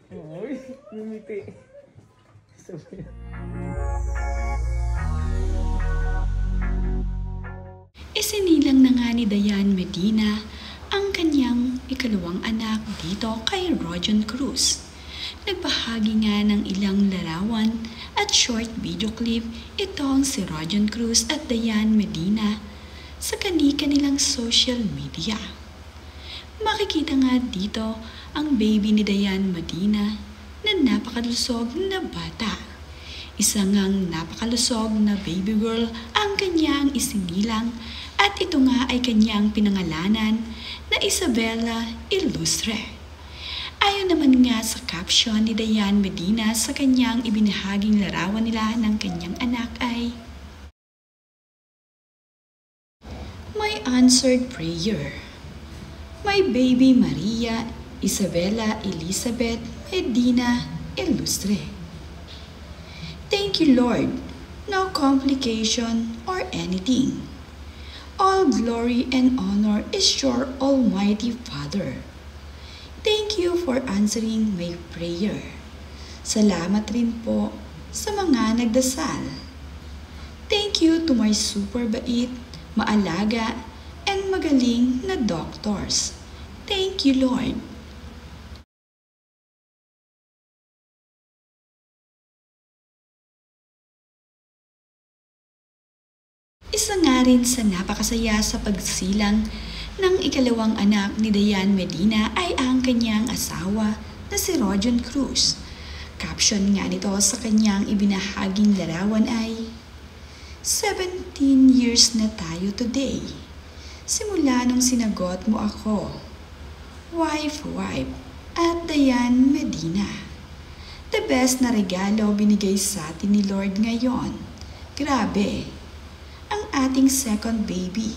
Uy, ngumiti. Isinilang na nga ni Dayan Medina ang kanyang ikalawang anak dito kay Rojon Cruz. Nagbahagi nga ng ilang larawan at short video clip itong si Rojon Cruz at Dayan Medina sa kani-kanilang social media. Makikita nga dito ang baby ni Dayan Medina na napakalusog na bata. Isa ngang napakalusog na baby girl ang kanyang isinilang at ito nga ay kanyang pinangalanan na Isabela Ilustre. Ayon naman nga sa caption ni Dayan Medina sa kanyang ibinahaging larawan nila ng kanyang anak ay "My answered prayer. My baby Maria Isabela Elizabeth Medina Ilustre. Thank you, Lord. No complication or anything. All glory and honor is your Almighty Father. Thank you for answering my prayer. Salamat rin po sa mga nagdasal. Thank you to my super bait, maalaga, and magaling na doctors. Thank you, Lord." Isa nga rin sa napakasaya sa pagsilang ng ikalawang anak ni Dayan Medina ay ang kanyang asawa na si Rojon Cruz. Caption nga nito sa kanyang ibinahaging larawan ay, "17 years na tayo today. Simula nung sinagot mo ako. Wife, at Dayan Medina. The best na regalo binigay sa atin ni Lord ngayon. Grabe. Ang ating second baby,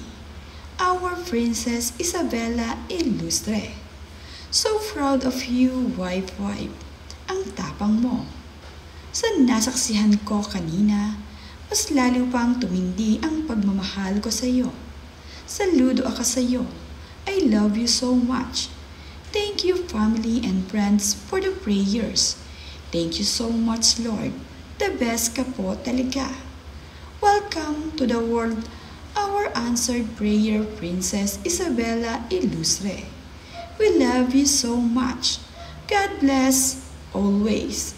our Princess Isabela Ilustre. So proud of you, wife. Ang tapang mo. Sa nasaksihan ko kanina, mas lalo pang tumindi ang pagmamahal ko sa iyo. Saludo ako sa iyo. I love you so much. Thank you, family and friends, for the prayers. Thank you so much, Lord. The best ka po talaga. Welcome to the world, our answered prayer, Princess Isabela Ilustre. We love you so much. God bless always."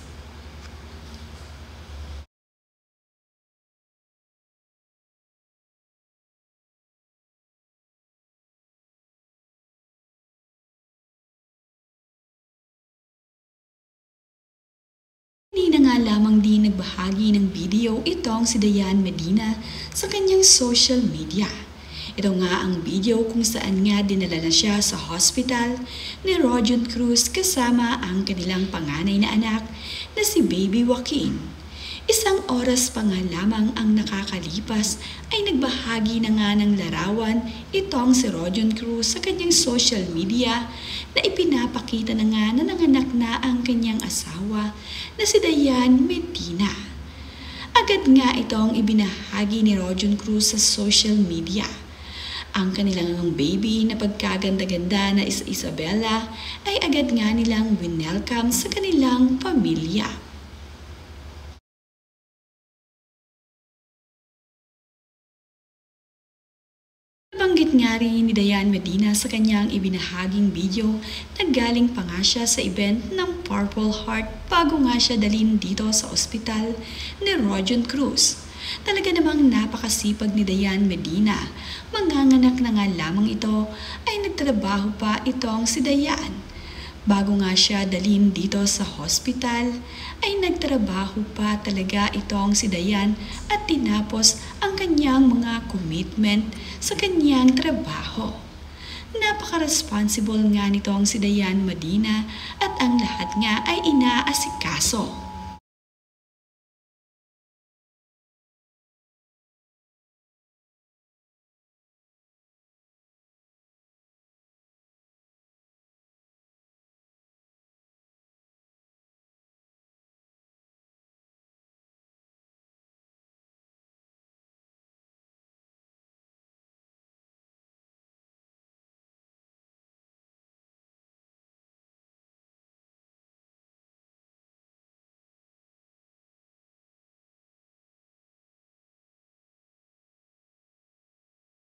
Hindi na nga lamang din nagbahagi ng video itong si Dayan Medina sa kanyang social media. Ito nga ang video kung saan nga dinala na siya sa hospital ni Rojon Cruz kasama ang kanilang panganay na anak na si Baby Joaquin. Isang oras pa nga lamang ang nakakalipas ay nagbahagi na nga ng larawan itong si Rojon Cruz sa kanyang social media na ipinapakita na nga na nanganak na ang kanyang asawa na si Dayan Medina. Agad nga itong ibinahagi ni Rojon Cruz sa social media. Ang kanilang baby na pagkaganda-ganda na Isabela ay agad nga nilang winelcome sa kanilang pamilya. Nabanggit nga rin ni Dayan Medina sa kanyang ibinahaging video na galing pa nga siya sa event ng Purple Heart bago nga siya dalhin dito sa ospital ni Rojon Cruz. Talaga namang napakasipag ni Dayan Medina. Manganganak na nga lamang ito ay nagtrabaho pa itong si Dayan. Bago nga siya dalhin dito sa hospital, ay nagtrabaho pa talaga itong si Dayan at tinapos ang kanyang mga commitment sa kanyang trabaho. Napaka-responsible nga nitong si Dayan Medina at ang lahat nga ay inaasikaso.